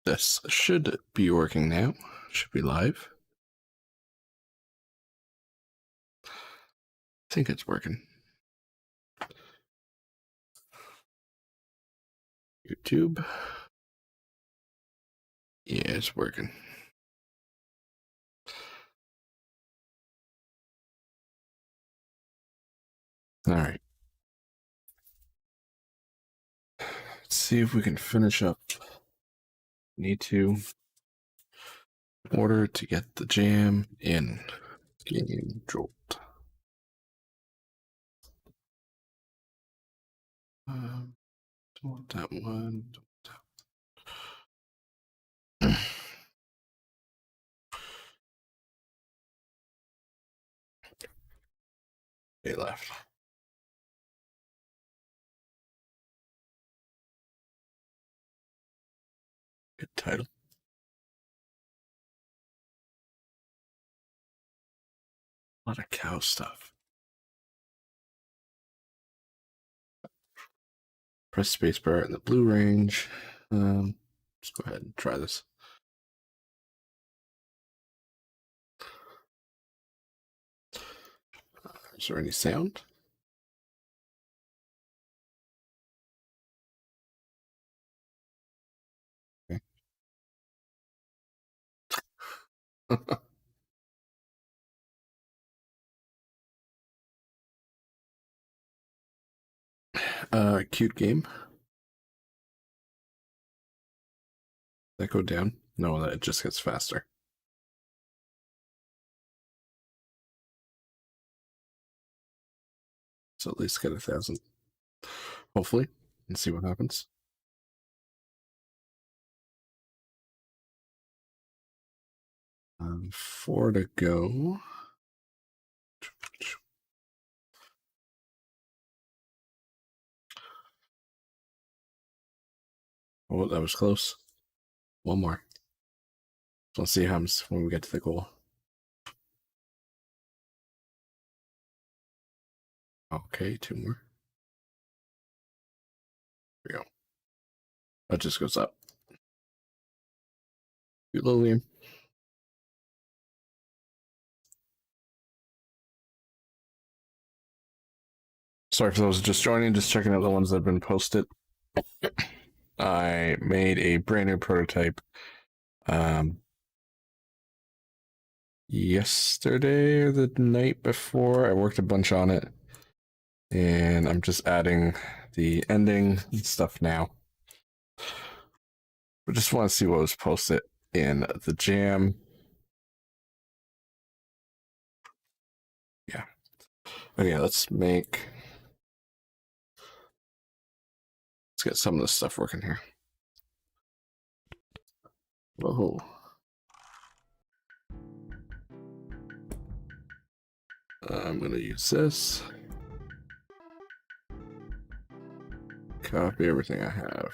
This should be working now. Should be live. I think it's working. YouTube. Yeah, it's working. All right. Let's see if we can finish up. Need to order to get the jam in Game Jolt. Don't want that one. They left. Good title. A lot of cow stuff. Press spacebar in the blue range. Let's go ahead and try this. Is there any sound? Okay. Cute game. That go down? No, that it just gets faster. So at least get 1,000. Hopefully, and see what happens. Four to go. Oh, that was close. One more. So let's see how happens when we get to the goal. Okay, two more. There we go. That just goes up. Good little game. Sorry for those just joining, just checking out the ones that have been posted. I made a brand new prototype yesterday or the night before. I worked a bunch on it, and I'm just adding the ending and stuff now. I just want to see what was posted in the jam. Yeah. Okay, let's get some of this stuff working here. Whoa. I'm going to use this. Copy everything I have.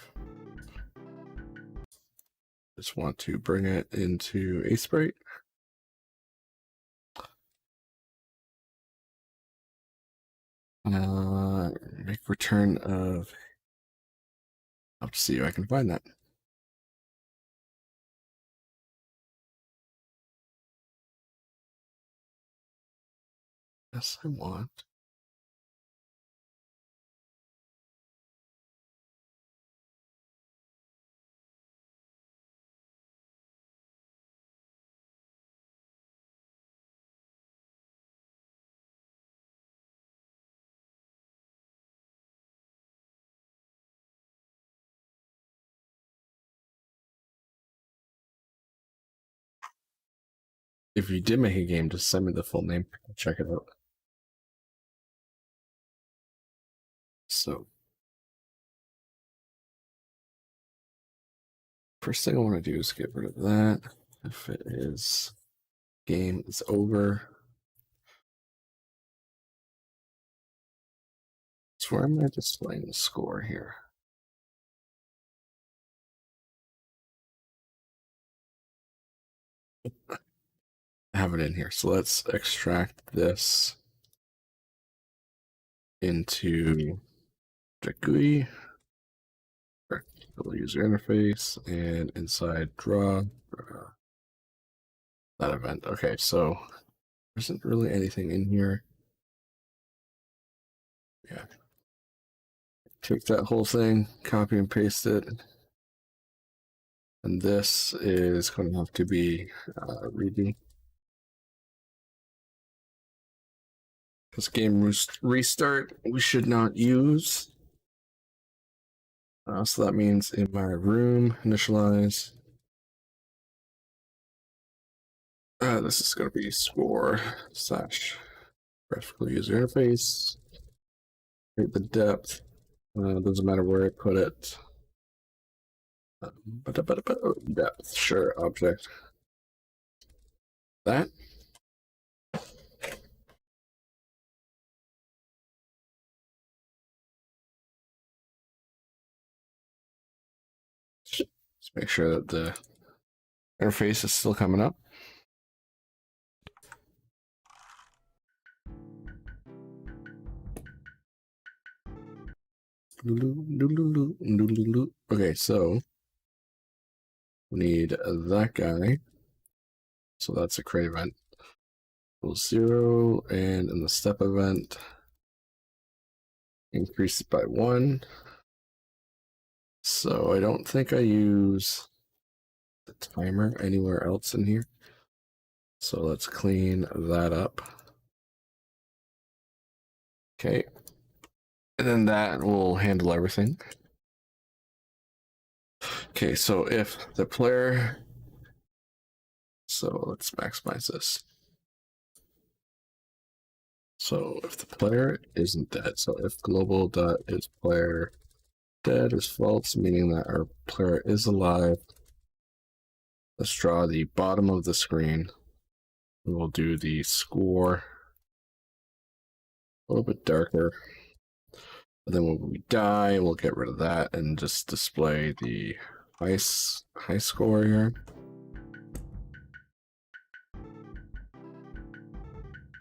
Just want to bring it into Sprite. Make return of. I'll have to see if I can find that. Yes, I want. If you did make a game, just send me the full name. I'll check it out. So, first thing I want to do is get rid of that. If it is game is over. So where am I displaying the score here? have it in here. So let's extract this into GUI, user interface, and inside draw that event. Okay, so there isn't really anything in here. Yeah. Take that whole thing, copy and paste it. And this is going to have to be readme. Because game restart, we should not use. So that means in my room, initialize. This is going to be score / graphical user interface. Create the depth. Doesn't matter where I put it. Depth, sure, object. That. Let's make sure that the interface is still coming up. Okay, so we need that guy. So that's a create event. Equals 0, and in the step event, increase it by 1. So I don't think I use the timer anywhere else in here. So let's clean that up. Okay. And then that will handle everything. Okay, so if the player, so let's maximize this. So if the player isn't dead, so if global.isPlayer dead is false, meaning that our player is alive, let's draw the bottom of the screen. We will do the score a little bit darker. And then when we die, we'll get rid of that and just display the high score here.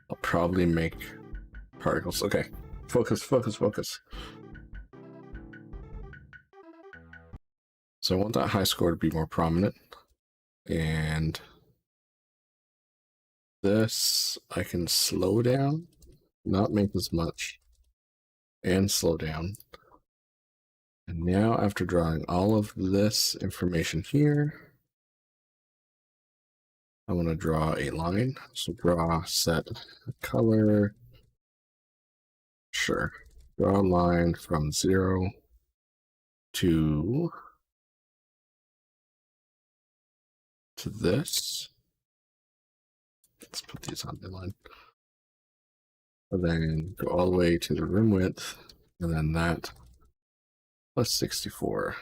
I'll probably make particles. Okay, focus. So I want that high score to be more prominent. And this I can slow down, not make as much, and slow down. And now after drawing all of this information here, I want to draw a line. So draw set color. Sure. Draw a line from 0 to this. Let's put these on the line. And then go all the way to the room width, and then that plus 64.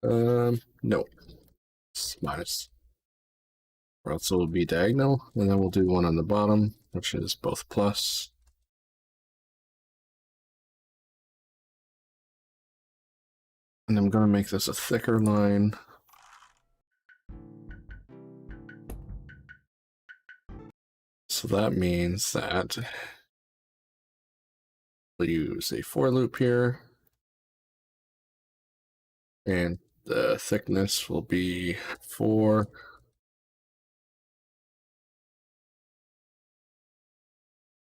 No. It's minus. Or else it will be diagonal, and then we'll do one on the bottom, which is both plus. And I'm going to make this a thicker line. So that means that we'll use a for loop here. And the thickness will be 4.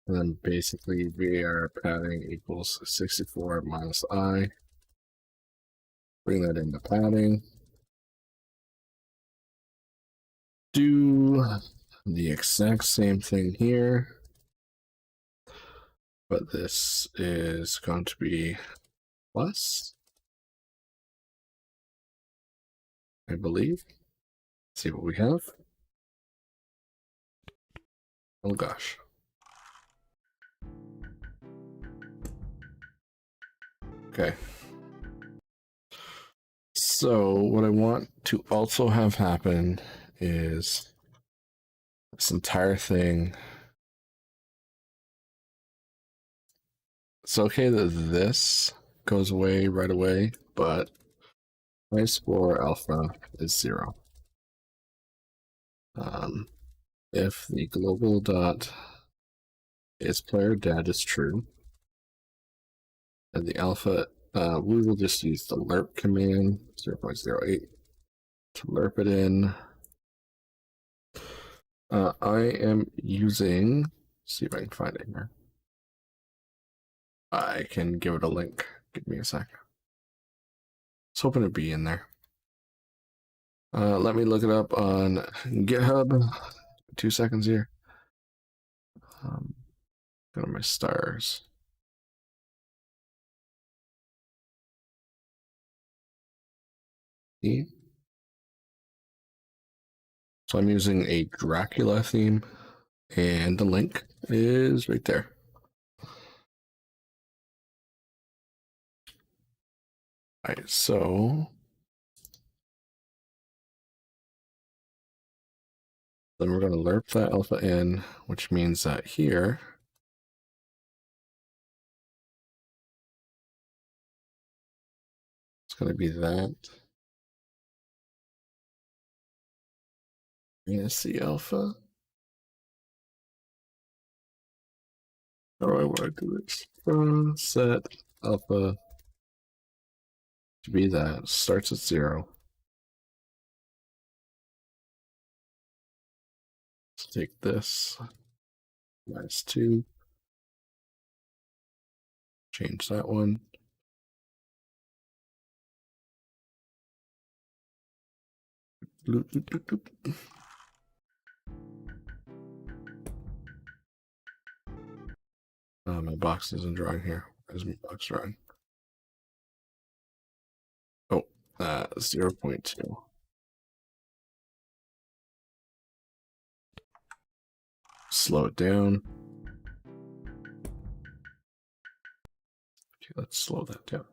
And then basically var padding equals 64 minus I. Bring that into padding. Do the exact same thing here. But this is going to be plus, I believe. Let's see what we have. Oh gosh. Okay. So what I want to also have happen is this entire thing. It's okay that this goes away right away, but my score alpha is 0. If the global dot is player dead is true, and the alpha, we will just use the lerp command 0.08 to lerp it in. I am using, see if I can find it here. I can give it a link. Give me a sec. I was hoping it'd be in there. Let me look it up on GitHub. 2 seconds here. Go to my stars. So I'm using a Dracula theme, and the link is right there. All right, so then we're going to lerp that alpha in, which means that here it's going to be that minus the alpha. How do I want to do this? Set alpha to be that starts at 0. Let's take this minus 2, change that one. My box isn't drawing here. Where's my box drawing? Oh, 0.2. Slow it down. Okay, let's slow that down.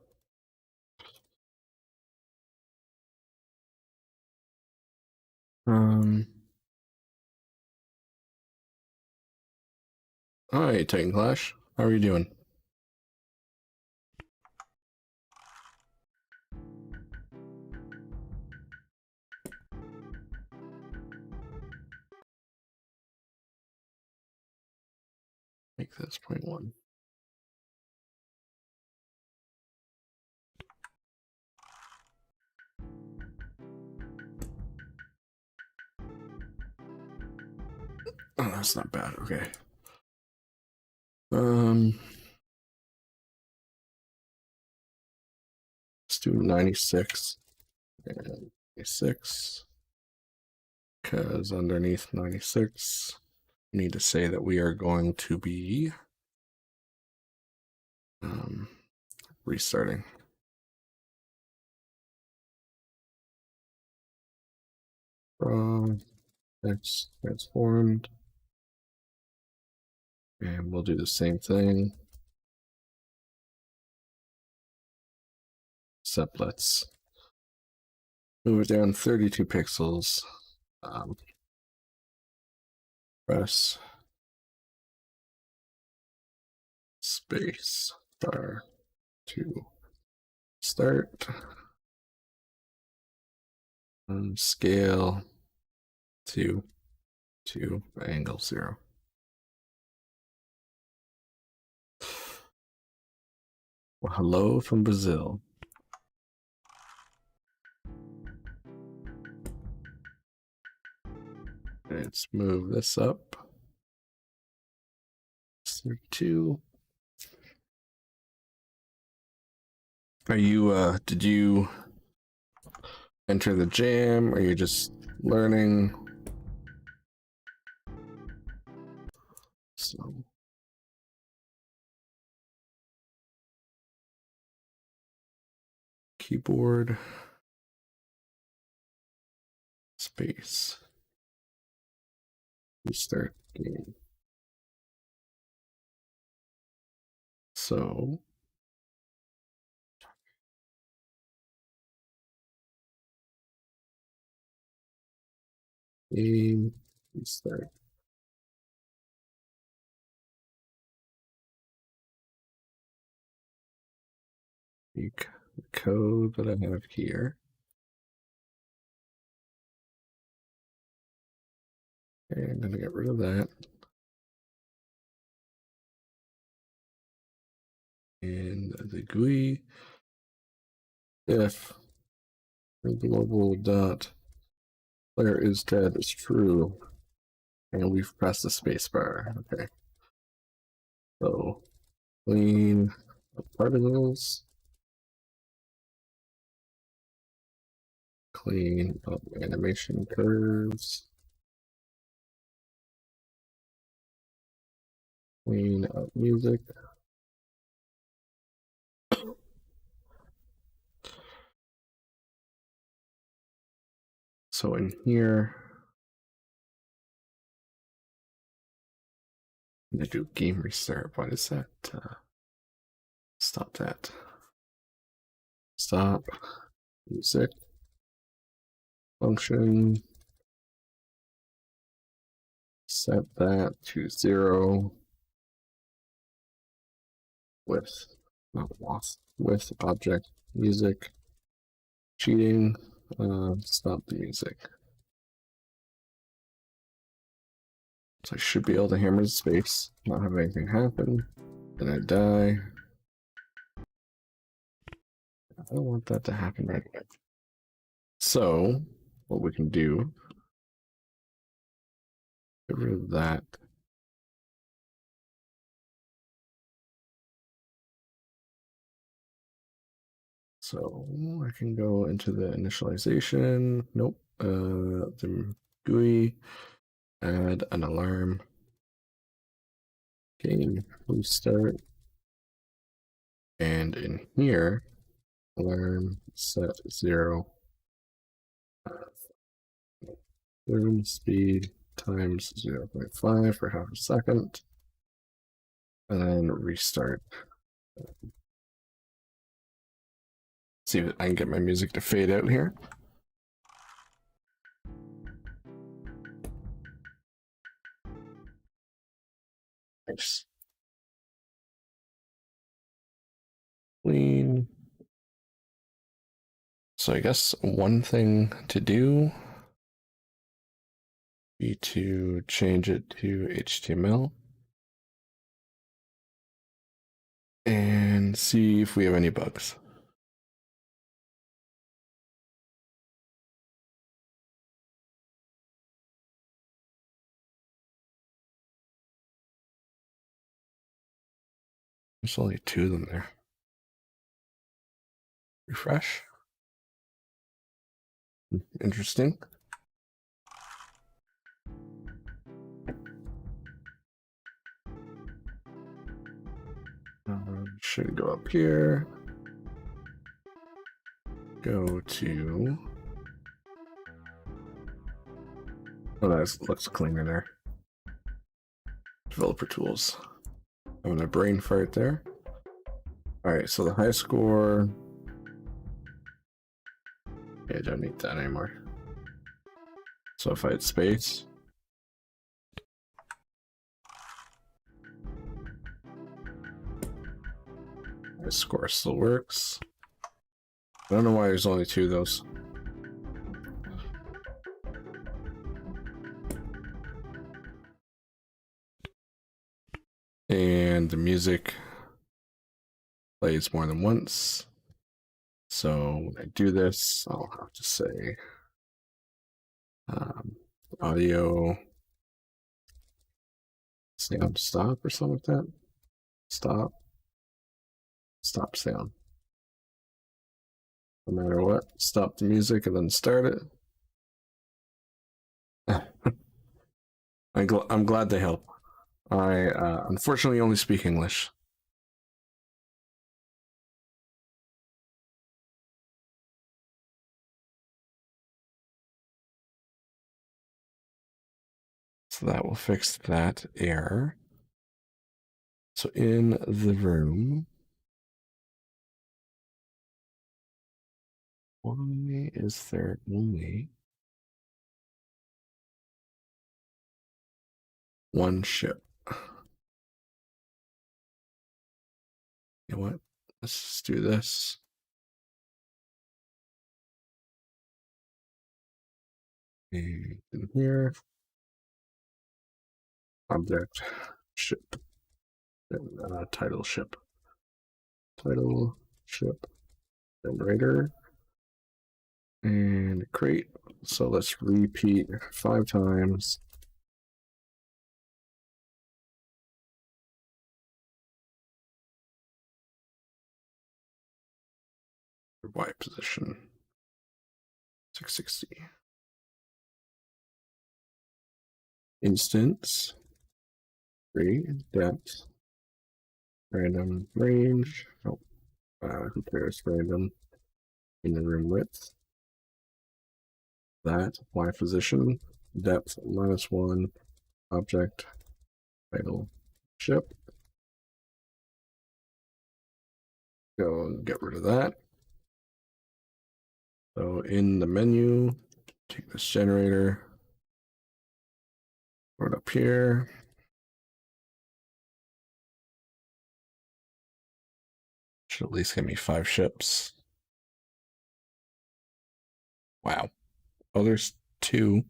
Hi, Titan Clash. How are you doing? Make this 0.1. Oh, that's not bad. Okay. Let's do 96 and 96, because underneath 96, we need to say that we are going to be restarting. From X transformed, and we'll do the same thing. Except let's move it down 32 pixels. Press space bar to start. Scale to angle 0. Well, hello from Brazil. Let's move this up. 32. Are you, did you enter the jam? Or are you just learning? So, keyboard, space, restart game. So, game, restart. The code that I have here. Okay, I'm going to get rid of that. And the GUI, if the global dot player is dead is true, and we've pressed the space bar. Okay. So clean particles, clean up animation curves, clean up music. So in here, I'm gonna do game restart. Why does that? Stop that. Stop music function. Set that to 0 with not lost with object music cheating. Stop the music. So I should be able to hammer the space, not have anything happen. Then I die. I don't want that to happen right away. So what we can do, get rid of that. So I can go into the initialization. Nope. The GUI, add an alarm. Game restart. And in here, alarm set 0. Room speed times 0.5 for half a second. And then restart. See if I can get my music to fade out here. Nice. Clean. So I guess one thing to do be to change it to HTML and see if we have any bugs. There's only 2 of them there. Refresh. Interesting. Should go up here. Go to. Oh, that looks cleaner there. Developer tools. I'm gonna brain fart there. All right, so the high score. Okay, I don't need that anymore. So if I had space. My score still works. I don't know why there's only 2 of those. And the music plays more than once. So when I do this, I'll have to say audio sound stop or something like that. Stop sound. No matter what, stop the music and then start it. I'm glad they help. I unfortunately only speak English. So that will fix that error. So in the room, why is there only 1 ship? You know what? Let's just do this. And in here, object ship, and title ship, title ship generator, and crate. So let's repeat 5 times. Y position 660. Instance, free, depth, random range. Oh, who cares? Random in the room width. That Y position, depth -1, object, title, ship. Go and get rid of that. So in the menu, take this generator, put it up here. Should at least give me 5 ships. Wow. Oh, there's 2.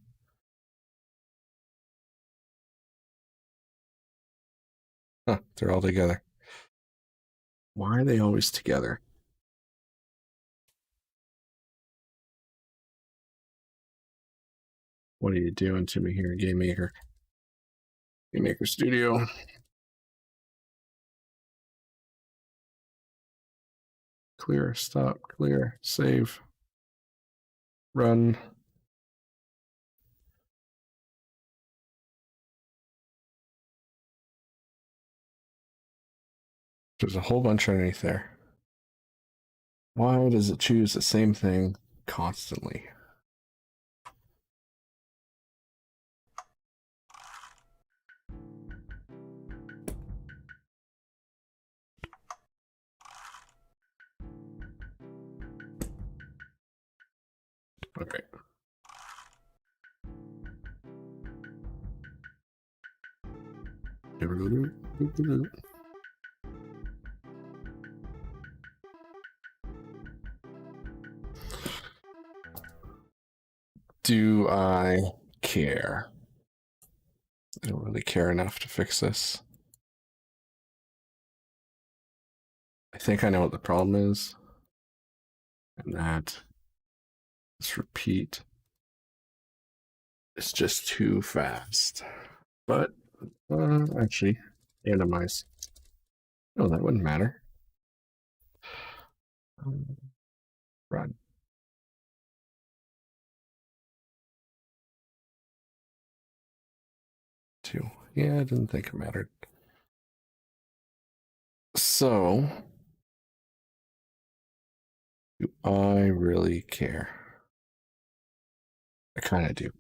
Huh, they're all together. Why are they always together? What are you doing to me here, GameMaker? GameMaker Studio. Clear, stop, clear, save, run. There's a whole bunch underneath there. Why does it choose the same thing constantly? Okay. Do I care? I don't really care enough to fix this. I think I know what the problem is. And that this repeat is just too fast. But actually, randomize. No, that wouldn't matter. Run. Two. Yeah, I didn't think it mattered. So, do I really care? I kind of do.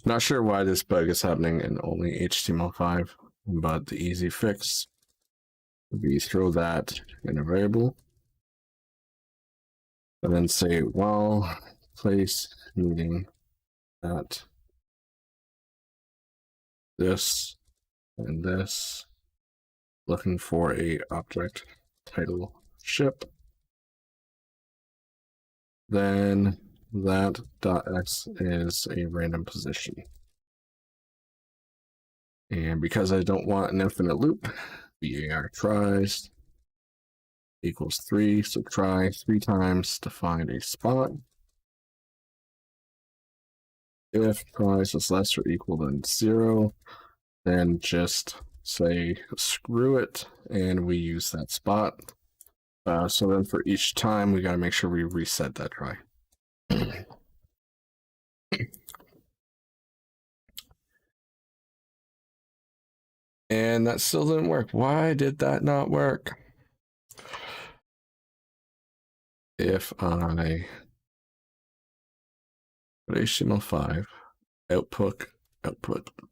Not sure why this bug is happening in only HTML5, but the easy fix would be throw that in a variable and then say, well, place needing that this and this, looking for a object title ship, then that .x is a random position. And because I don't want an infinite loop, var tries equals 3, so try 3 times to find a spot. If tries is less or equal than 0, then just say screw it, and we use that spot. So then for each time, we got to make sure we reset that try. And that still didn't work. Why did that not work? If I put HTML5 output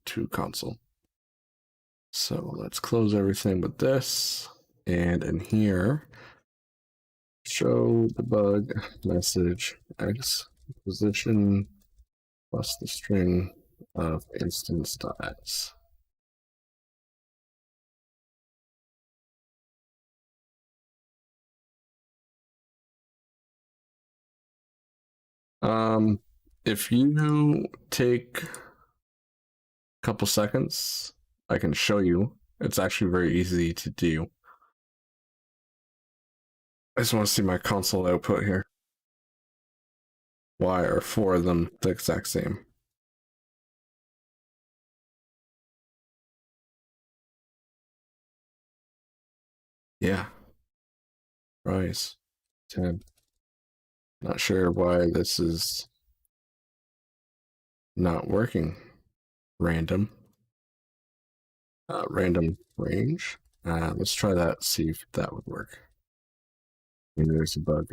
to console. So let's close everything but this, and in here, show debug message x position plus the string of instance.x. If you take a couple seconds I can show you. It's actually very easy to do. I just want to see my console output here. Why are 4 of them the exact same? Yeah. Price 10. Not sure why this is not working. Random. Random range. Let's try that, see if that would work. Maybe there's a bug.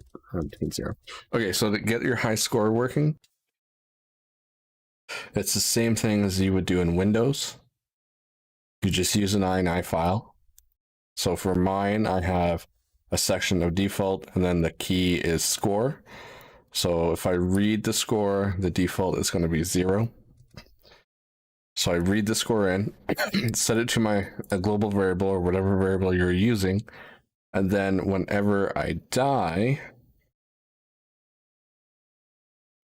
0. Okay, so to get your high score working, it's the same thing as you would do in Windows. You just use an ini file. So for mine, I have a section of default, and then the key is score. So if I read the score, the default is going to be 0. So I read the score in, set it to a global variable or whatever variable you're using, and then whenever I die,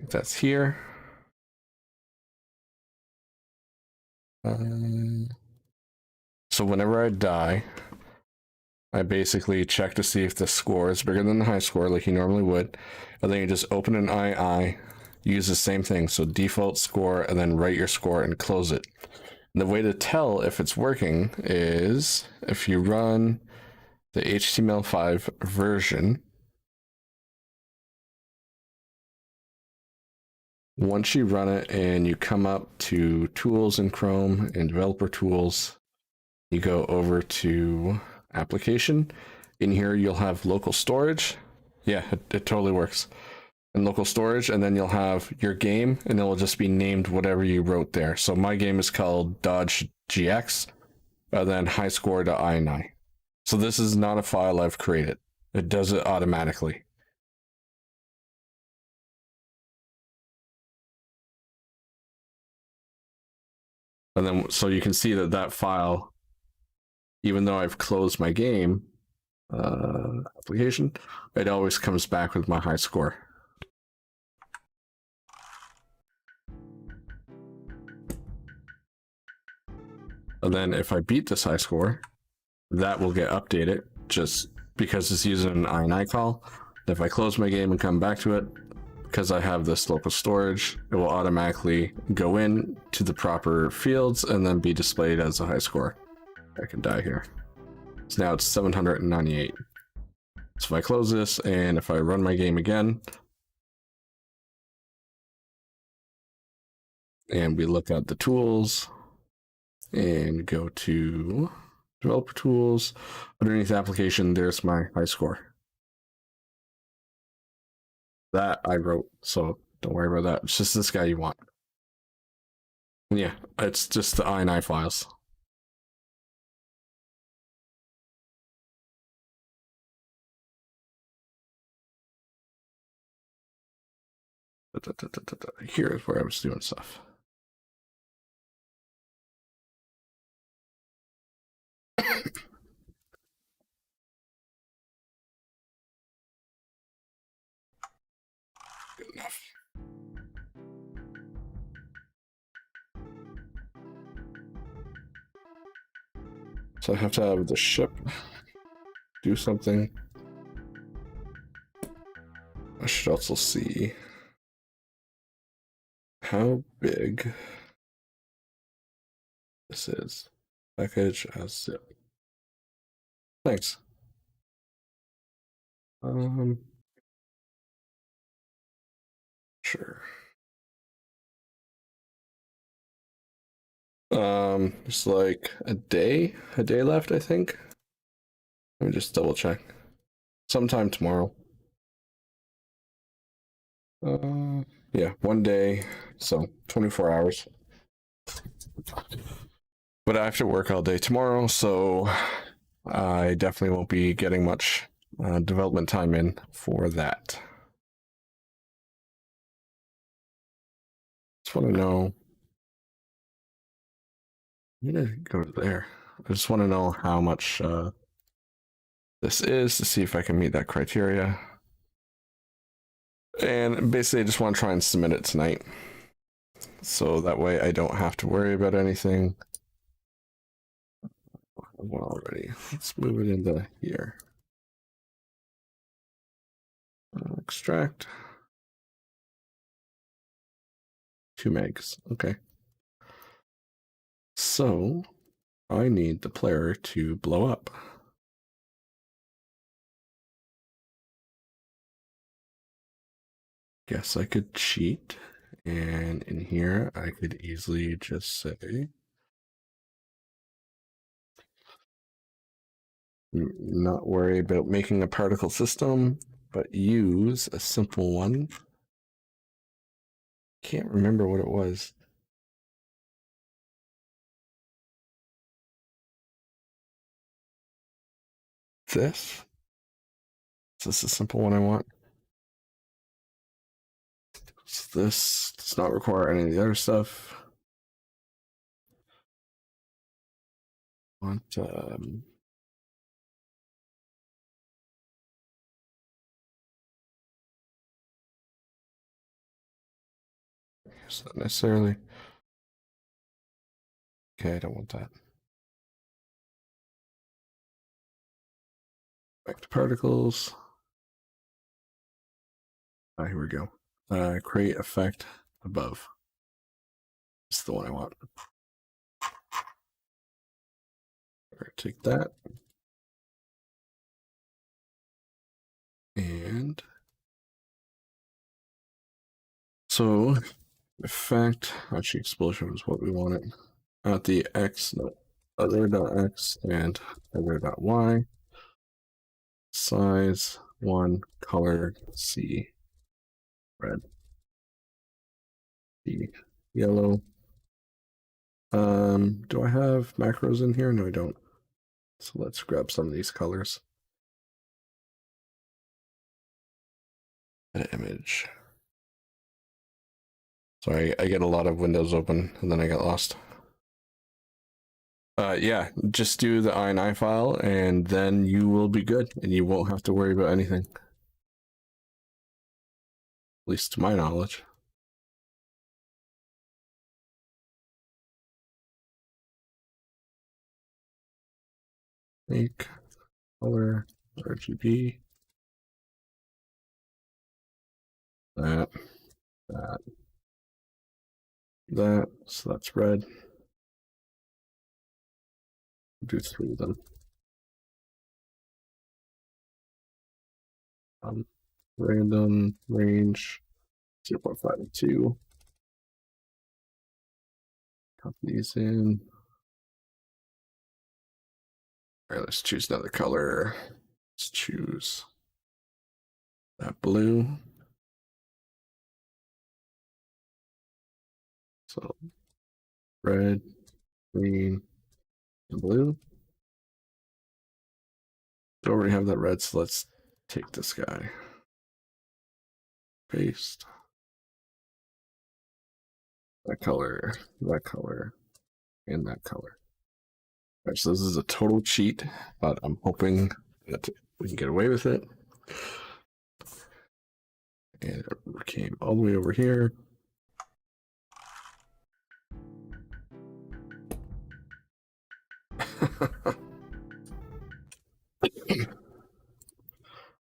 that's here. So whenever I die, I basically check to see if the score is bigger than the high score, like you normally would, and then you just open an II, use the same thing, so default score, and then write your score and close it. And the way to tell if it's working is if you run the HTML5 version. Once you run it and you come up to Tools in Chrome and Developer Tools, you go over to Application. In here, you'll have local storage. Yeah, it totally works. And local storage, and then you'll have your game, and it will just be named whatever you wrote there. So my game is called Dodge GX, and then highscore.ini. So this is not a file I've created. It does it automatically. And then, so you can see that that file, even though I've closed my game application, it always comes back with my high score. And then if I beat this high score, that will get updated just because it's using an ini call. If I close my game and come back to it, because I have this local storage, it will automatically go in to the proper fields and then be displayed as a high score. I can die here. So now it's 798. So if I close this and if I run my game again, and we look at the tools and go to developer tools, underneath application, there's my high score. That I wrote, so don't worry about that. It's just this guy you want. Yeah, it's just the ini files. Here's where I was doing stuff. Good enough. So I have to have the ship do something. I should also see how big this is. Package as zip. Thanks. Sure. It's like a day left, I think. Let me just double check. Sometime tomorrow. Yeah, 1 day, so 24 hours. But I have to work all day tomorrow, so I definitely won't be getting much development time in for that. Just want to know. I'm gonna go to there. I just want to know how much this is to see if I can meet that criteria. And basically, I just want to try and submit it tonight. So that way I don't have to worry about anything. one already. Let's move it into here. Extract. 2 megs. Okay. So I need the player to blow up. Guess I could cheat. And in here, I could easily just say, not worry about making a particle system, but use a simple one. Can't remember what it was. This? Is this a simple one I want? So this does not require any of the other stuff. I want it's not necessarily. Okay, I don't want that. Back to particles. Here we go. Create effect above. It's the one I want. Take that. And so effect, actually explosion was what we wanted. At the X, no, other.x and other.y. Size 1, color C, red, B, yellow. Do I have macros in here? No, I don't. So let's grab some of these colors. An image. Sorry, I get a lot of windows open and then I get lost. Yeah, just do the INI file and then you will be good and you won't have to worry about anything. At least to my knowledge. Make color RGB. That. So that's red. Do 3 of them. Random range 0.5 Copy these in. All right, let's choose another color. Let's choose that blue. So red, green, and blue. We already have that red, so let's take this guy. Paste. That color, and that color. All right, so this is a total cheat, but I'm hoping that we can get away with it. And it came all the way over here.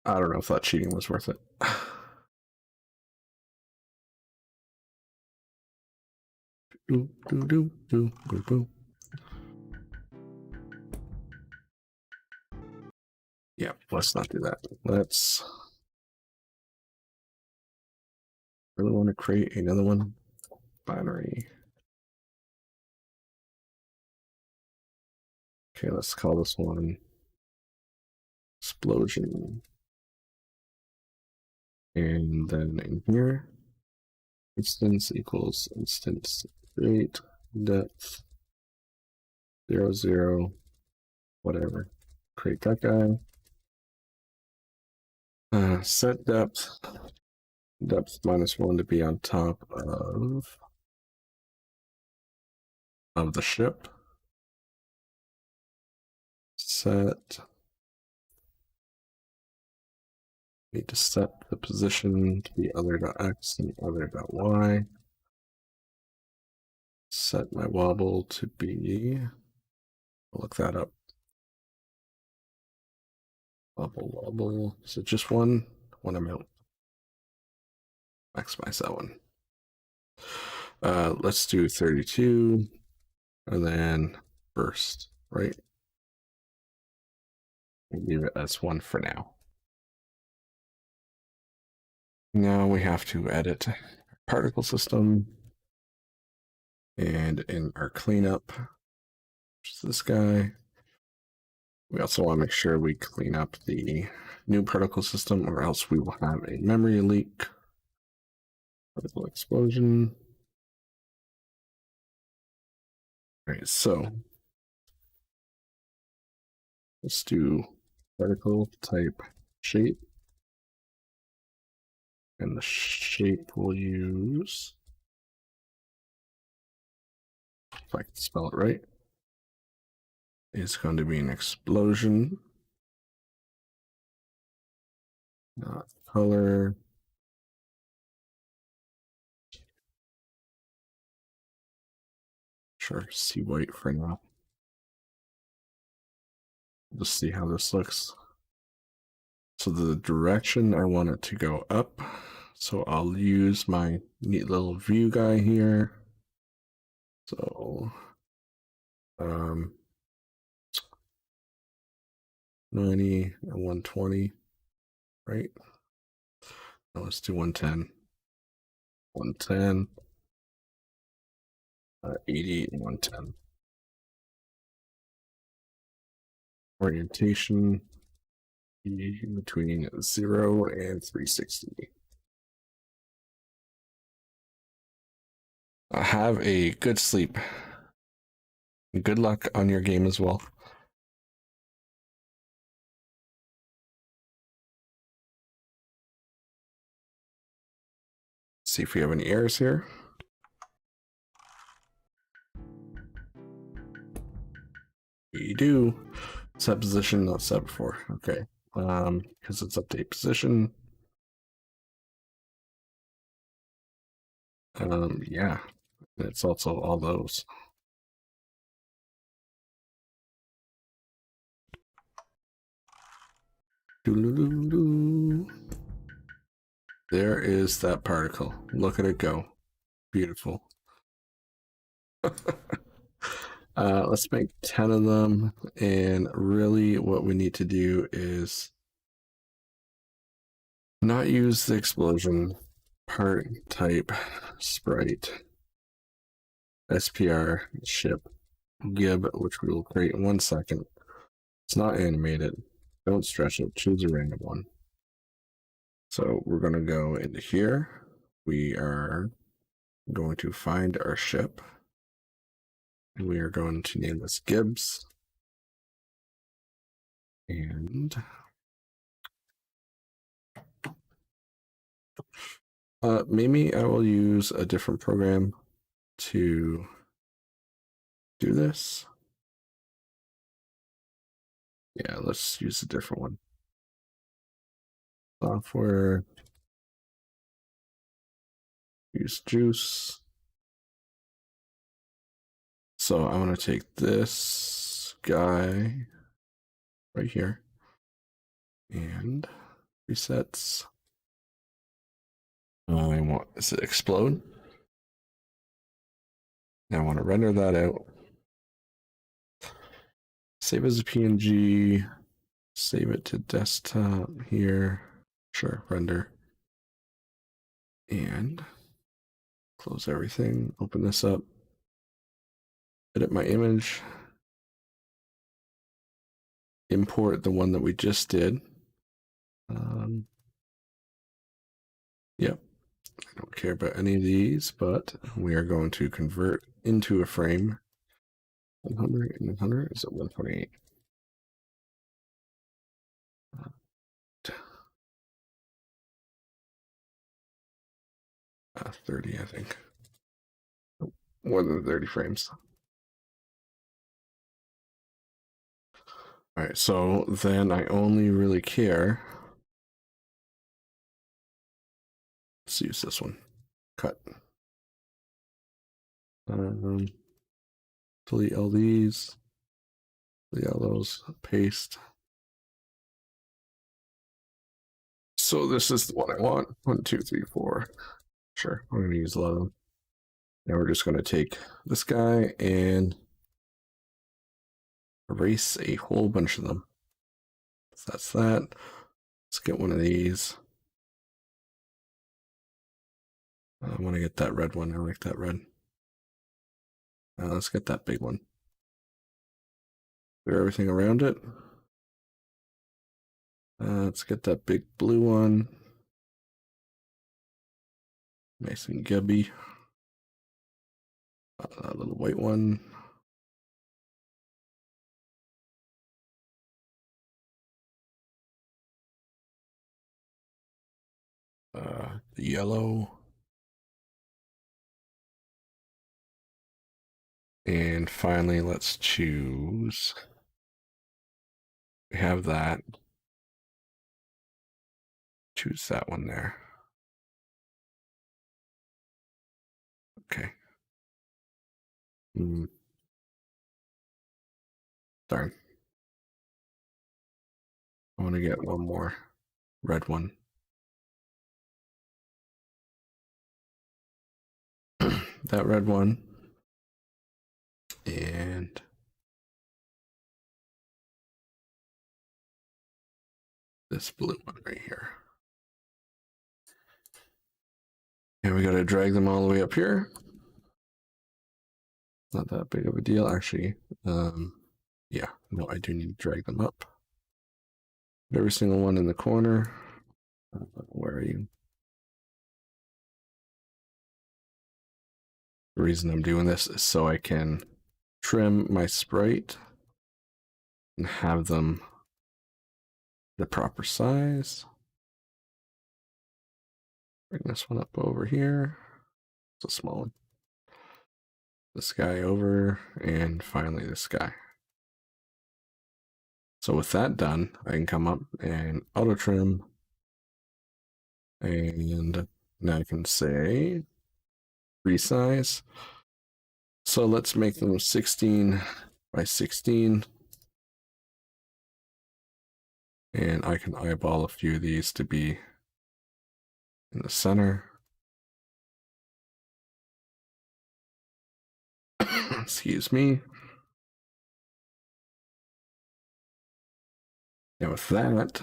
I don't know if that cheating was worth it. Yeah, let's not do that. Let's really want to create another one. Binary. Okay, let's call this one explosion. And then in here, instance equals instance create depth 0, 0, whatever. Create that guy. Set depth -1 to be on top of the ship. Set. Need to set the position to be other.x and other.y. Set my wobble to be, I'll look that up. Bubble. Is it just one amount? Maximize that one. Let's do 32 and then burst, right? We'll leave it as one for now. Now we have to edit our particle system. And in our cleanup, which is this guy, we also want to make sure we clean up the new particle system, or else we will have a memory leak. Particle explosion. All right, so let's do particle type shape. And the shape we'll use, if I can spell it right, is going to be an explosion. Not color. Sure, see white for now. Let's see how this looks. So the direction I want it to go up. So I'll use my neat little view guy here. So 90 and 120, right? Now let's do 110. 110, 80 and 110. Orientation between 0 and 360. Have a good sleep. Good luck on your game as well. See if we have any errors here. We do. Set position, not set before. Okay. Because it's update position. Yeah. It's also all those. Doo-doo-doo-doo. There is that particle. Look at it go. Beautiful. Let's make 10 of them. And really what we need to do is not use the explosion, part type, sprite, SPR, ship, gib, which we will create in 1 second. It's not animated. Don't stretch it. Choose a random one. So we're going to go into here. We are going to find our ship. And we are going to name this Gibbs. And maybe I will use a different program to do this. Yeah, let's use a different one. Software. Use juice. So I want to take this guy right here and resets. I want this to explode. I want to render that out. Save as a PNG. Save it to desktop here. Sure, render. And close everything. Open this up. Edit my image. Import the one that we just did. Yep. I don't care about any of these, but we are going to convert into a frame. 100 and 100, is it 128? 30, I think. More than 30 frames. All right, so then I only really care. Let's use this one. Cut. Delete all these. Delete all those. Paste. So this is the one I want. 1, 2, 3, 4. Sure, I'm going to use a lot of them. Now we're just going to take this guy and erase a whole bunch of them. So that's that. Let's get one of these. I want to get that red one. I like that red. Let's get that big one. Clear everything around it. Let's get that big blue one. Nice and gubby. That little white one. The yellow. And finally, let's choose. We have that. Choose that one there. Okay. Darn. I want to get one more red one. That red one. And this blue one right here. And we got to drag them all the way up here. Not that big of a deal, actually. Yeah, no, I do need to drag them up. Every single one in the corner. Where are you? The reason I'm doing this is so I can trim my sprite and have them the proper size. Bring this one up over here. It's a small one. This guy over, and finally this guy. So with that done, I can come up and auto trim, and now I can say resize. So let's make them 16 by 16. And I can eyeball a few of these to be in the center. Excuse me. Now with that,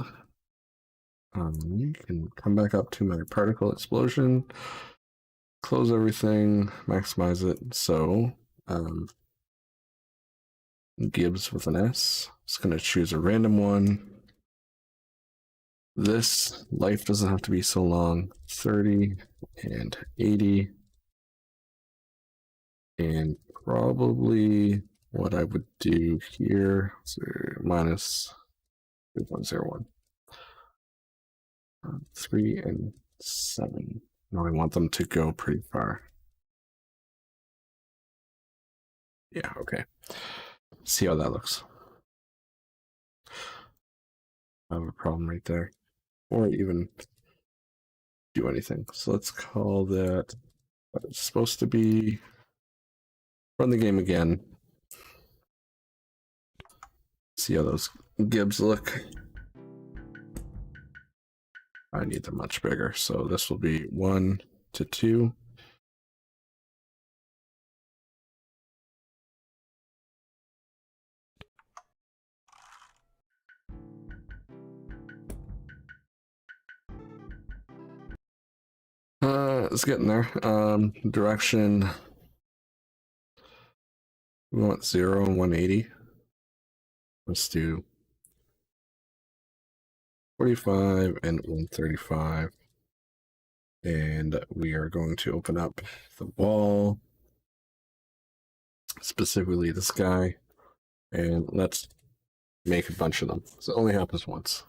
you can come back up to my particle explosion, close everything, maximize it. So Gibbs with an S. It's going to choose a random one. This life doesn't have to be so long. 30 and 80. And probably what I would do here, so minus 101. 3 and 7. Now I want them to go pretty far. Yeah, okay. See how that looks. I have a problem right there. Or even do anything. So let's call that what it's supposed to be. Run the game again. See how those Gibbs look. I need them much bigger. So this will be 1 to 2. It's getting there. Direction. We want 0 and 180. Let's do 45 and 135. And we are going to open up the wall, specifically this guy, and let's make a bunch of them. So it only happens once.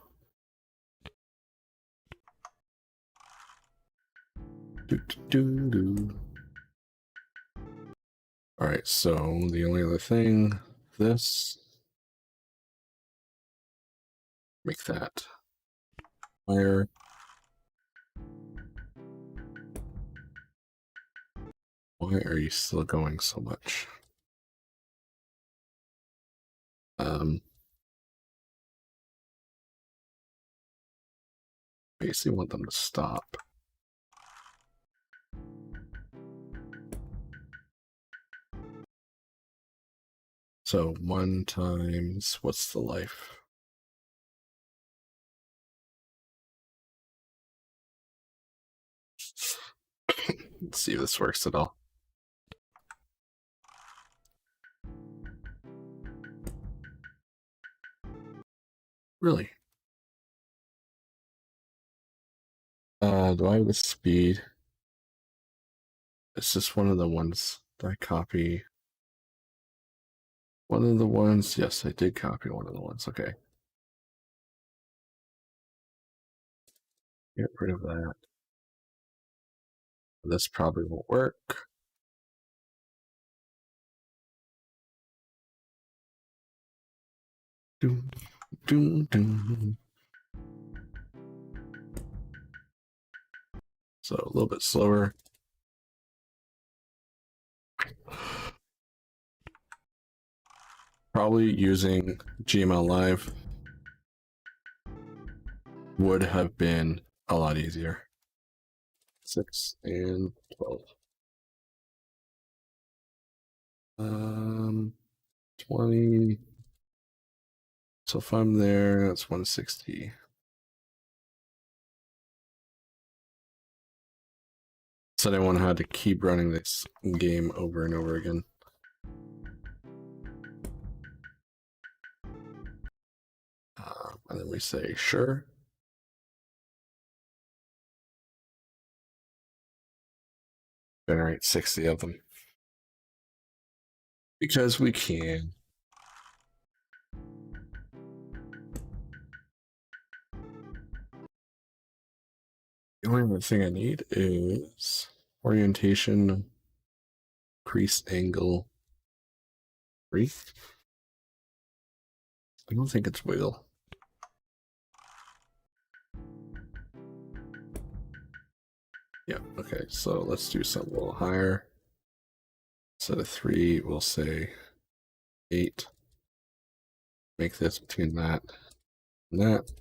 All right, so the only other thing, this, make that fire. Why are you still going so much? basically want them to stop. So 1 times, what's the life? Let's see if this works at all. Really? Do I have the speed? It's just one of the ones that I copy. One of the ones, yes, I did copy one of the ones. Okay. Get rid of that. This probably won't work. Doom, doom, doom. So a little bit slower. Probably using GML Live would have been a lot easier. 6 and 12. 20. So if I'm there, that's 160. So I want to have to keep running this game over and over again. And then we say sure. Generate 60 of them. Because we can. The only other thing I need is orientation, crease angle 3. I don't think it's wiggle. Yeah, okay, so let's do something a little higher. Instead of 3, we'll say 8. Make this between that and that.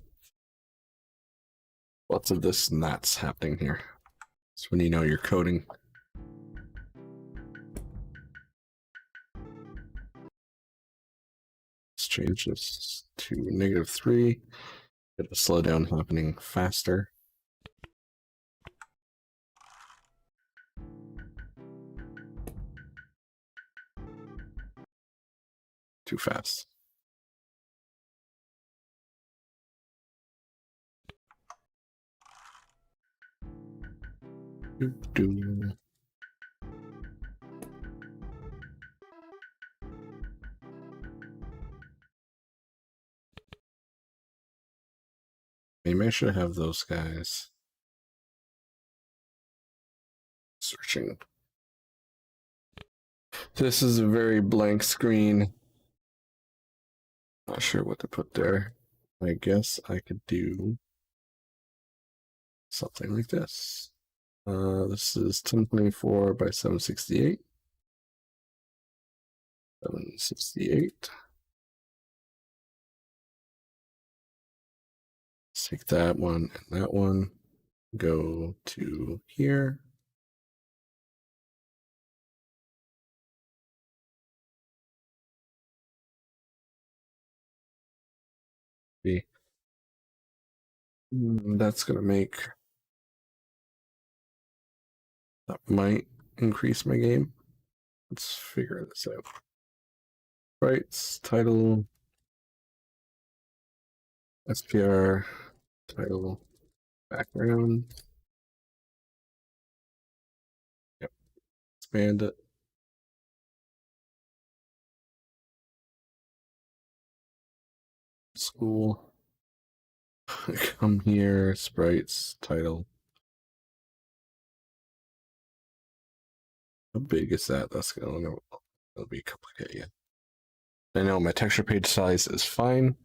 Lots of this and that's happening here. It's when you know you're coding. Let's change this to -3. Get the slowdown happening faster. Too fast. Maybe I should have those guys searching. This is a very blank screen. Not sure what to put there. I guess I could do something like this. This is 1024 by 768. 768. Let's take that one and that one. Go to here. That's gonna make, that might increase my game. Let's figure this out. Rights, title, SPR, title, background. Yep. Expand it. School. Come here, sprites, title. How big is that? That's gonna it'll be complicated. I know my texture page size is fine.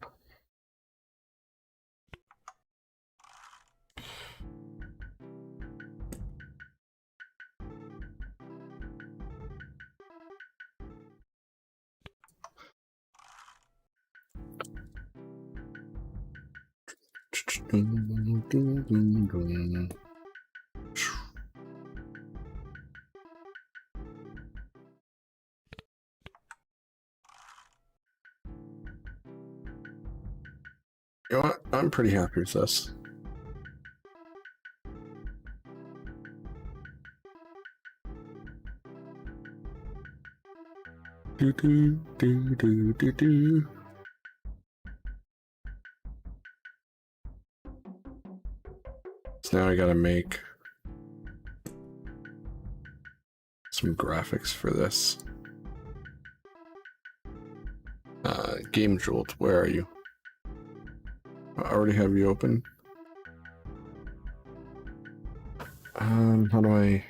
You know what? I'm pretty happy with this. Do do do do do do. So now I gotta make some graphics for this. Game Jolt, where are you? I already have you open. How do I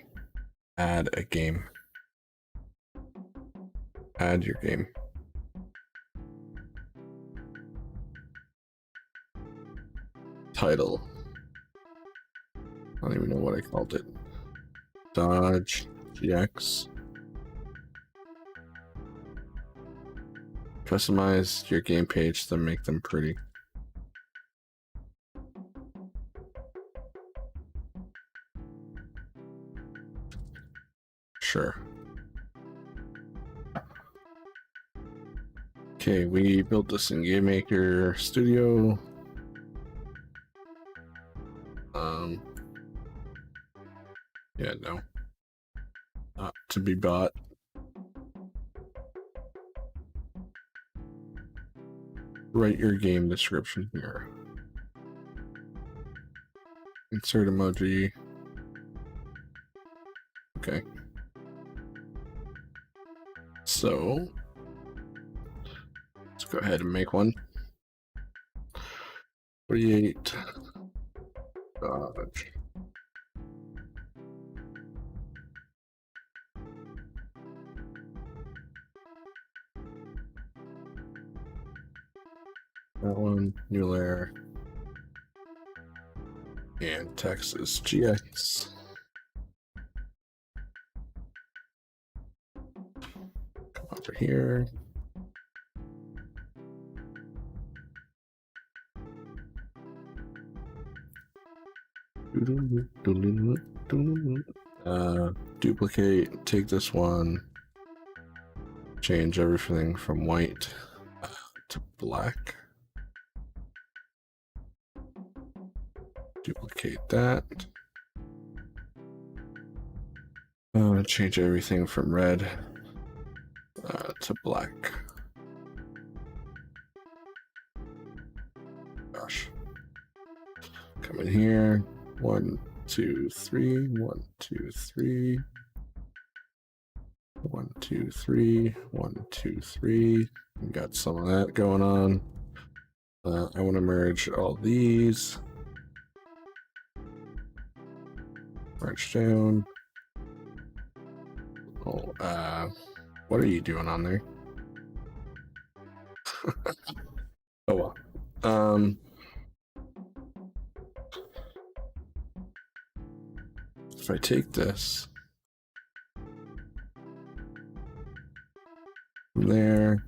add a game? Add your game. Title. I don't even know what I called it. Dodge GX. Customize your game page to make them pretty. Sure. Okay, we built this in GameMaker Studio. Yeah, no. Not to be bought. Write your game description here. Insert emoji. Okay. So let's go ahead and make one. 48 Dodge. That one, new layer. And text is GX. Come over here. Duplicate, take this one, change everything from white to black. Duplicate that. Change everything from red to black. Gosh. Come in here. 1, 2, 3. 1, 2, 3. 1, 2, 3. 1, 2, 3. We got some of that going on. I want to merge all these. Merge down. Oh, what are you doing on there? Oh well. If I take this from there,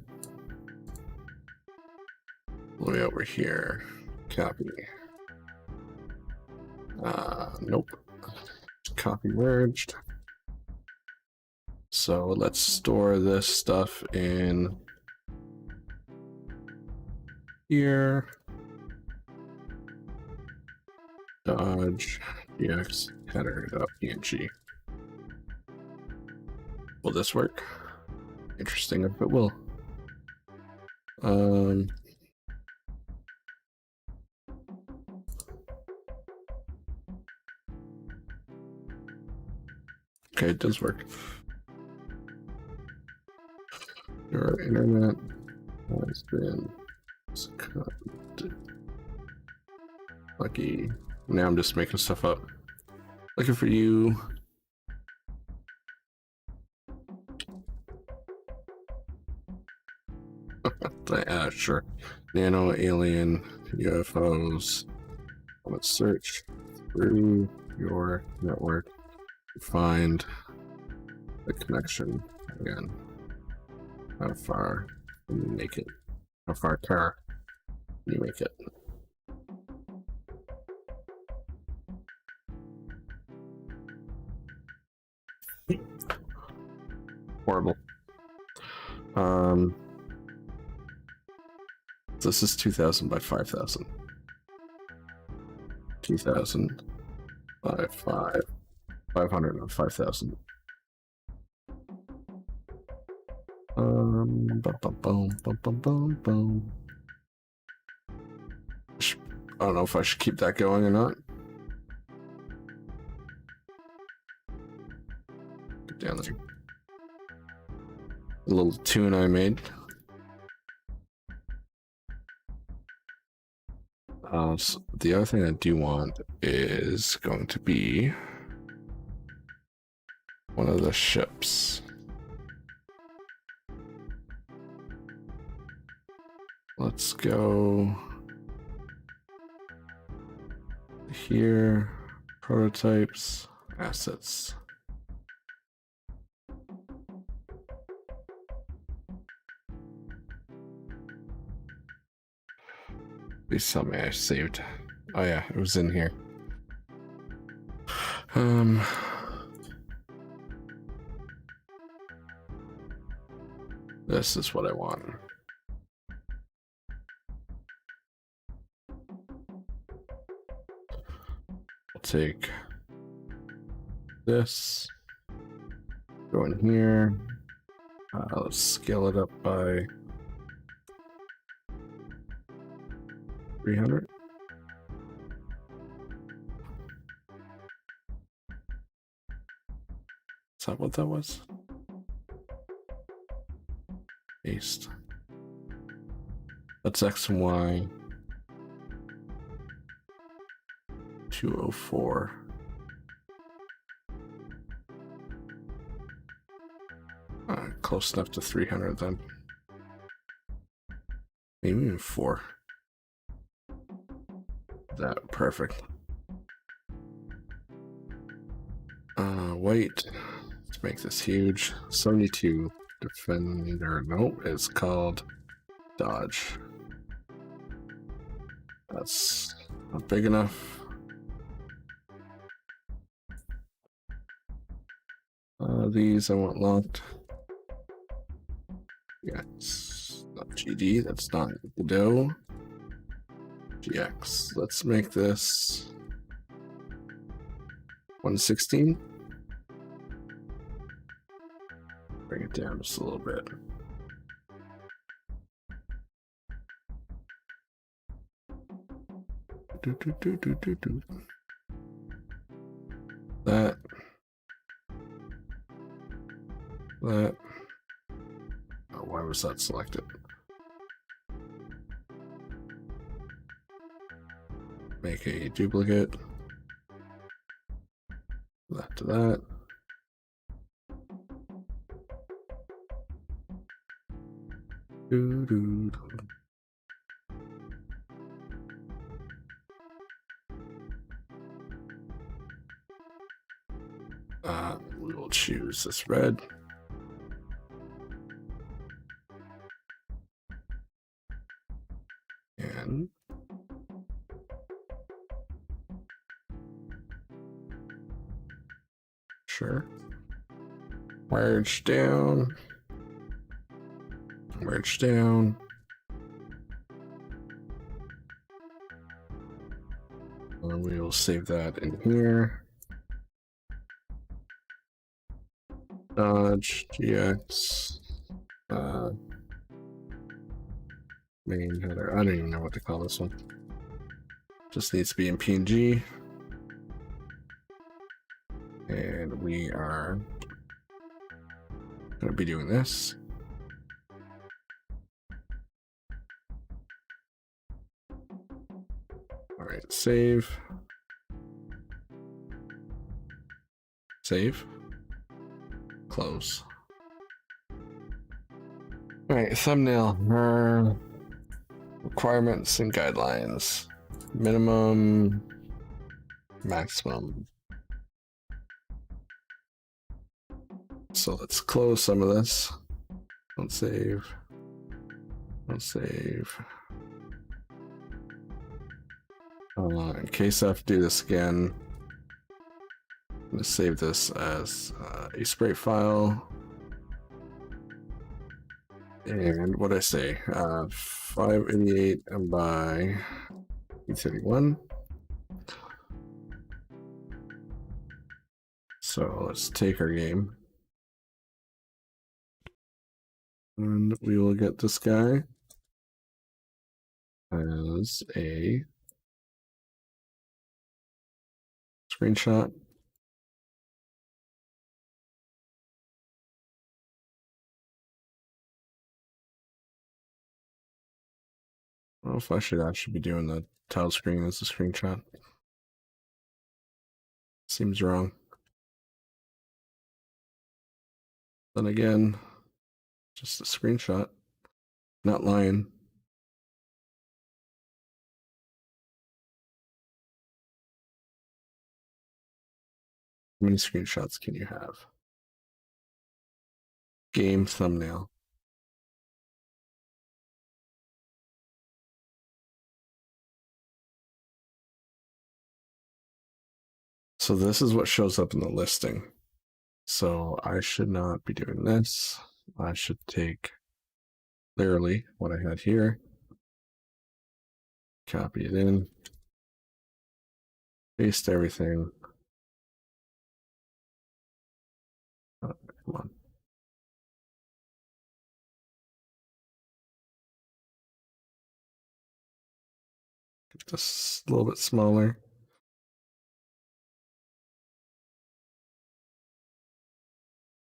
all the way over here, copy. Nope. Copy merged. So let's store this stuff in here. Dodge GX header.png. Will this work? Interesting if it will. Okay, it does work. Your internet has been lucky. Now I'm just making stuff up. Looking for you. Sure. Nano alien UFOs. Let's search through your network to find the connection again. How far can you make it? How far car can you make it? Horrible. This is 2,000 by 5,000. 2,000 by 500 and 5,000. Boom, boom, boom, boom, boom. I don't know if I should keep that going or not. Get down there. A little tune I made. So the other thing I do want is going to be one of the ships. Let's go here, prototypes, assets. Please tell me I saved. Oh yeah, it was in here. This is what I want. I'll take this, go in here. Let's scale it up by 300. Is that what that was? Paste. That's X and Y. 204. Close enough to 300 then. Maybe even 4. That perfect. Wait. Let's make this huge. 72 Defender. Nope, it's called Dodge. That's not big enough. These I want locked. Yeah, it's not GD, that's not Godot. GX. Let's make this 116. Bring it down just a little bit. That. Oh, why was that selected? Make a duplicate. That to that. We will choose this red. And sure. Merge down. Merge down. And we will save that in here. Dodge GX. Main header. I don't even know what to call this one. Just needs to be in PNG. And we are going to be doing this. All right, save. Save. Close. All right, thumbnail. Requirements and guidelines. Minimum, maximum. So let's close some of this. Don't save. Don't save. In case I have to do this again, I'm going to save this as a sprite file. And what I say? 588 by 831. So let's take our game. And we will get this guy as a screenshot. I don't know if I should be doing the title screen as a screenshot. Seems wrong. Then again, just a screenshot. Not lying. How many screenshots can you have? Game thumbnail. So this is what shows up in the listing. So I should not be doing this. I should take clearly what I had here, copy it in, paste everything. Oh, come on. Get this a little bit smaller.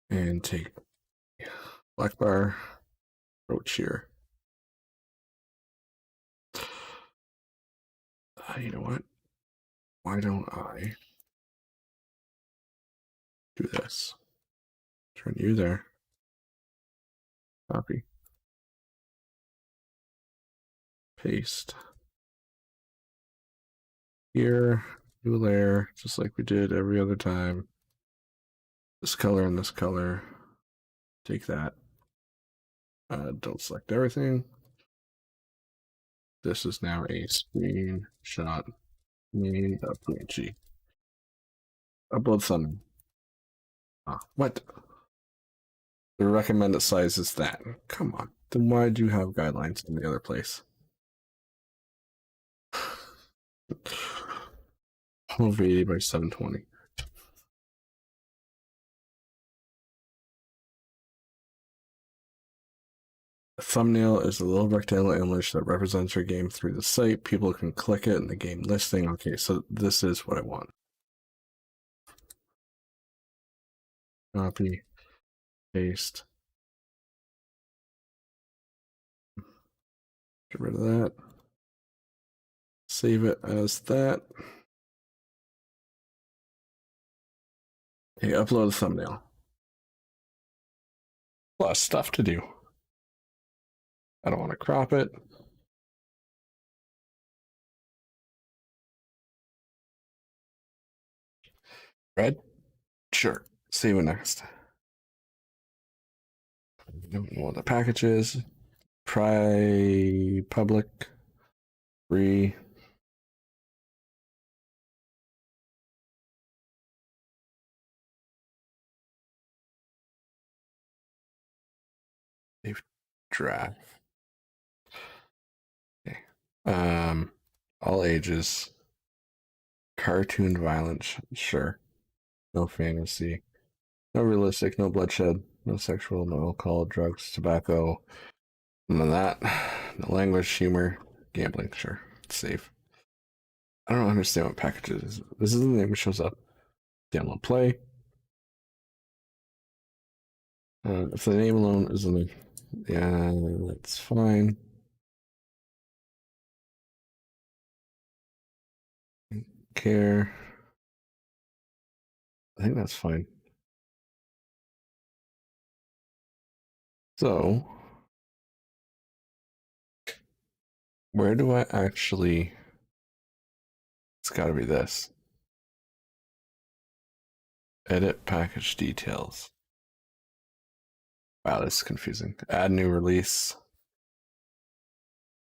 And take black bar, roach here. You know what? Why don't I do this? Turn you there. Copy. Paste. Here, new layer, just like we did every other time. This color and this color. Take that. Don't select everything. This is now a screenshot main.png. Upload thumbnail. What? The recommended size is that. Come on. Then why do you have guidelines in the other place? 1280 by 720. A thumbnail is a little rectangular image that represents your game through the site. People can click it in the game listing. Okay, so this is what I want. Copy, paste. Get rid of that. Save it as that. Okay, upload a thumbnail. A lot of stuff to do. I don't want to crop it. Red? Sure. Save it next. I don't know what the package is. Public, free. Save draft. Okay. All ages. Cartoon violence, sure. No fantasy. No realistic, no bloodshed, no sexual, no alcohol, drugs, tobacco. None of that. No language, humor, gambling, sure. It's safe. I don't understand what package it is. This is the name that shows up. Download play. If the name alone isn't yeah, that's fine. Care. I think that's fine. So, where do I actually... It's got to be this. Edit package details. Wow, this is confusing. Add new release.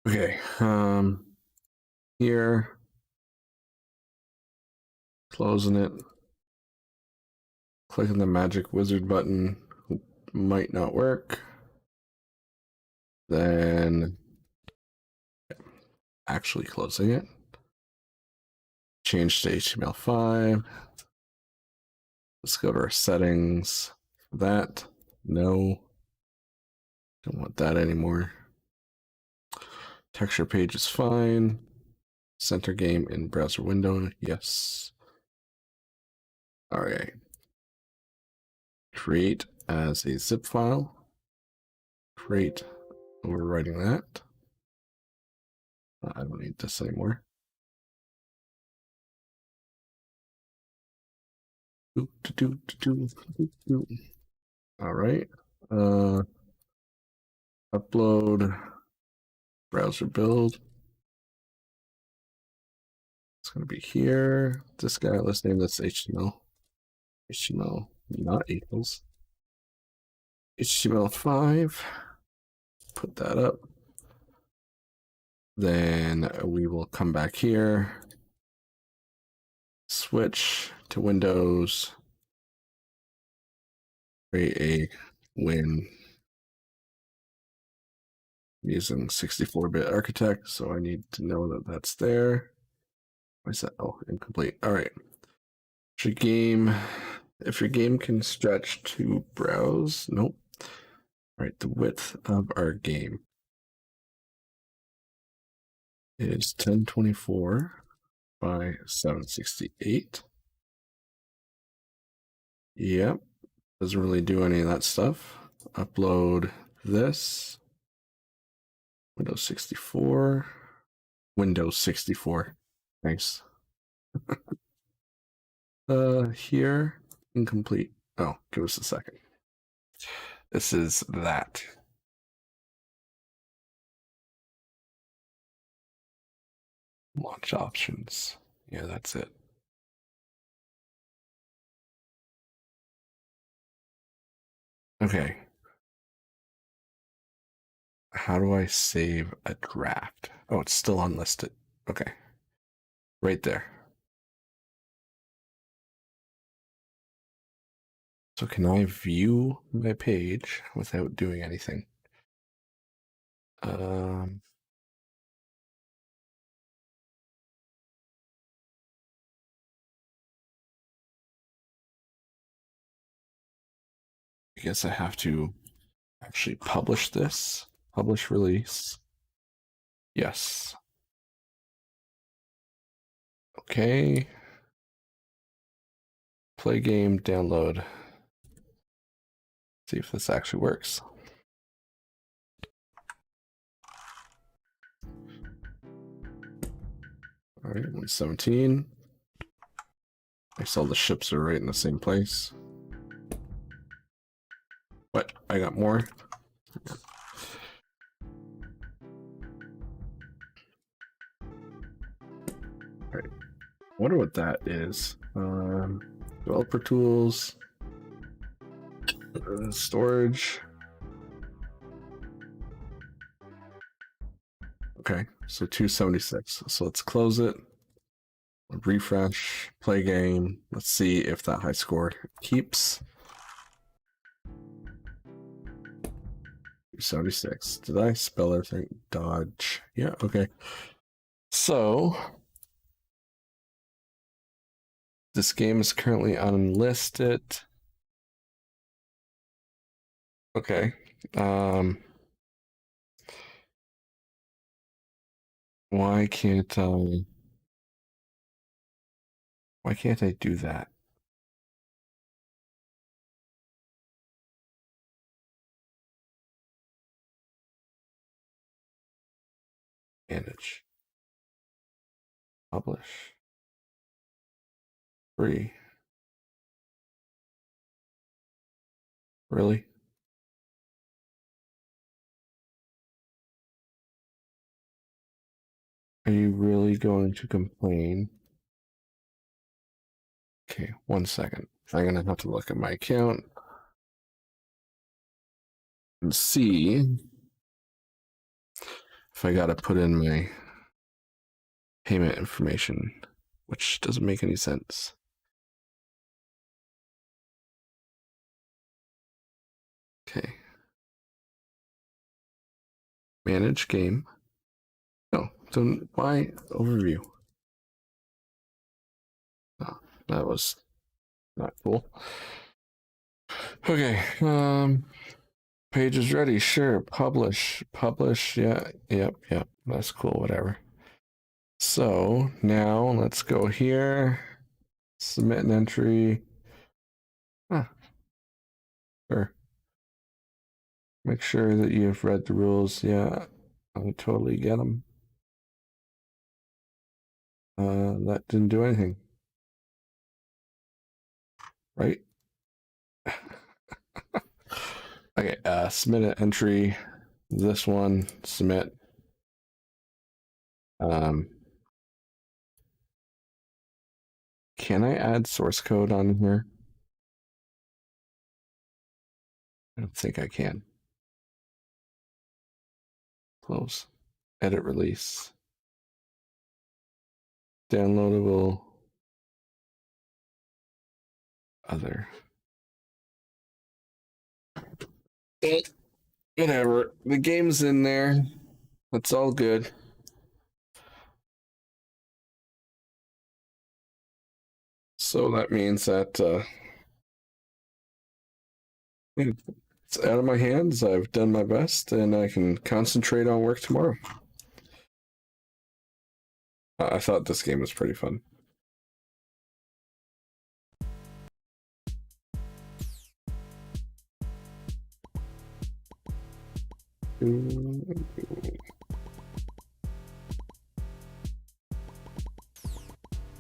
Okay, here. Closing it. Clicking the magic wizard button might not work. Then actually closing it. Change to HTML5. Let's go to our settings. That, no. Don't want that anymore. Texture page is fine. Center game in browser window, yes. All right. Create as a zip file. Create, overwriting that. I don't need this anymore. All right. Upload browser build. It's going to be here. This guy, let's name this HTML. HTML not equals. HTML5. Put that up. Then we will come back here. Switch to Windows. Create a win using 64-bit architect. So I need to know that that's there. Why is that? Oh, incomplete. All right. If your game can stretch to browse, nope. All right, the width of our game is 1024 by 768. Yep, doesn't really do any of that stuff. Upload this. Windows 64. Windows 64. Nice. Here, incomplete. Oh, give us a second. This is that. Launch options. Yeah, that's it. Okay. How do I save a draft? Oh, it's still unlisted. Okay. Right there. So can I view my page without doing anything? I guess I have to actually publish this. Publish release. Yes. Okay. Play game, download. See if this actually works. All right, 117. I saw the ships are right in the same place. But I got more. All right. I wonder what that is. Developer tools. Storage. Okay, so 276. So let's close it. Refresh, play game. Let's see if that high score keeps. 276. Did I spell everything? Dodge. Yeah, okay. So this game is currently unlisted. Okay. Why can't I do that? Manage. Publish. Free. Really? Are you really going to complain? Okay, 1 second. I'm gonna have to look at my account and see if I gotta put in my payment information, which doesn't make any sense. Okay. Manage game. No, so why overview? Oh, that was not cool. Okay. Page is ready. Sure. Publish. Publish. Yeah. Yep. That's cool. Whatever. So now let's go here. Submit an entry. Sure. Make sure that you've read the rules. Yeah, I totally get them. That didn't do anything. Right? Okay, submit an entry. This one, submit. Can I add source code on here? I don't think I can. Close. Edit release. Downloadable. Other. Whatever. The game's in there. That's all good. So that means that it's out of my hands. I've done my best, and I can concentrate on work tomorrow. I thought this game was pretty fun.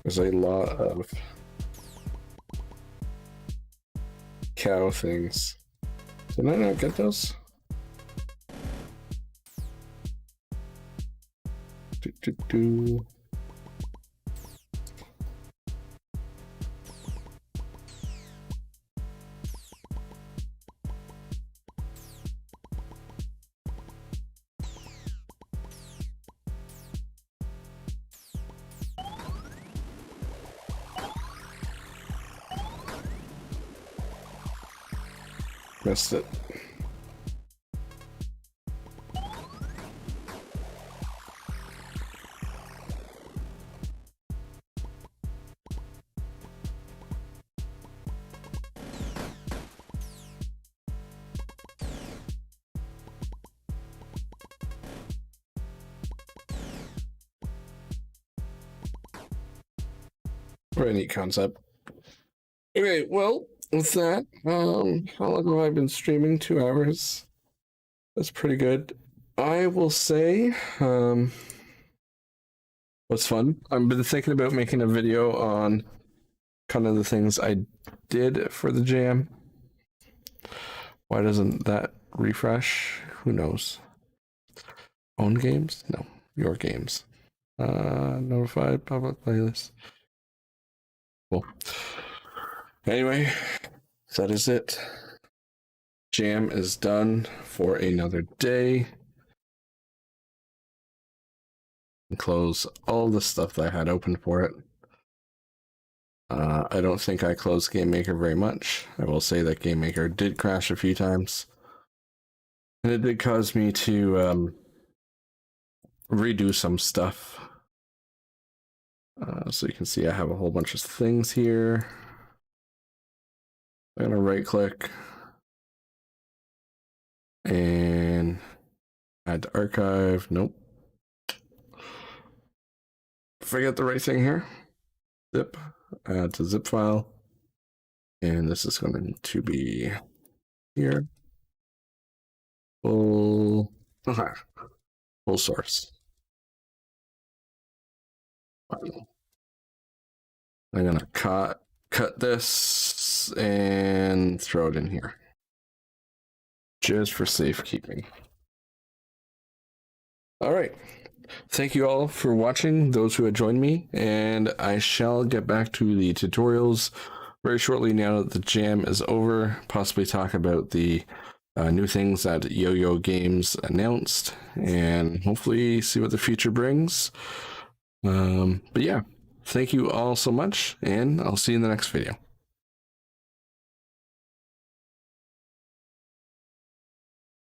There's a lot of cow things. Did I not get those? Missed it. Very neat concept. Okay, well, with that, how long have I been streaming? 2 hours. That's pretty good. I will say, what's fun. I've been thinking about making a video on kind of the things I did for the jam. Why doesn't that refresh? Who knows? Own games? No, your games. Notified public playlist. Cool. Anyway, that is it. Jam is done for another day. Close all the stuff that I had open for it. I don't think I closed GameMaker very much. I will say that GameMaker did crash a few times. And it did cause me to redo some stuff. So you can see I have a whole bunch of things here. I'm going to right click and add to archive. Nope. Forget the right thing here. Zip. Add to zip file. And this is going to be here. Full source. I'm gonna cut this and throw it in here, just for safekeeping. All right. Thank you all for watching, those who had joined me, and I shall get back to the tutorials very shortly now that the jam is over, possibly talk about the new things that Yo-Yo Games announced, and hopefully see what the future brings. But yeah, thank you all so much, and I'll see you in the next video.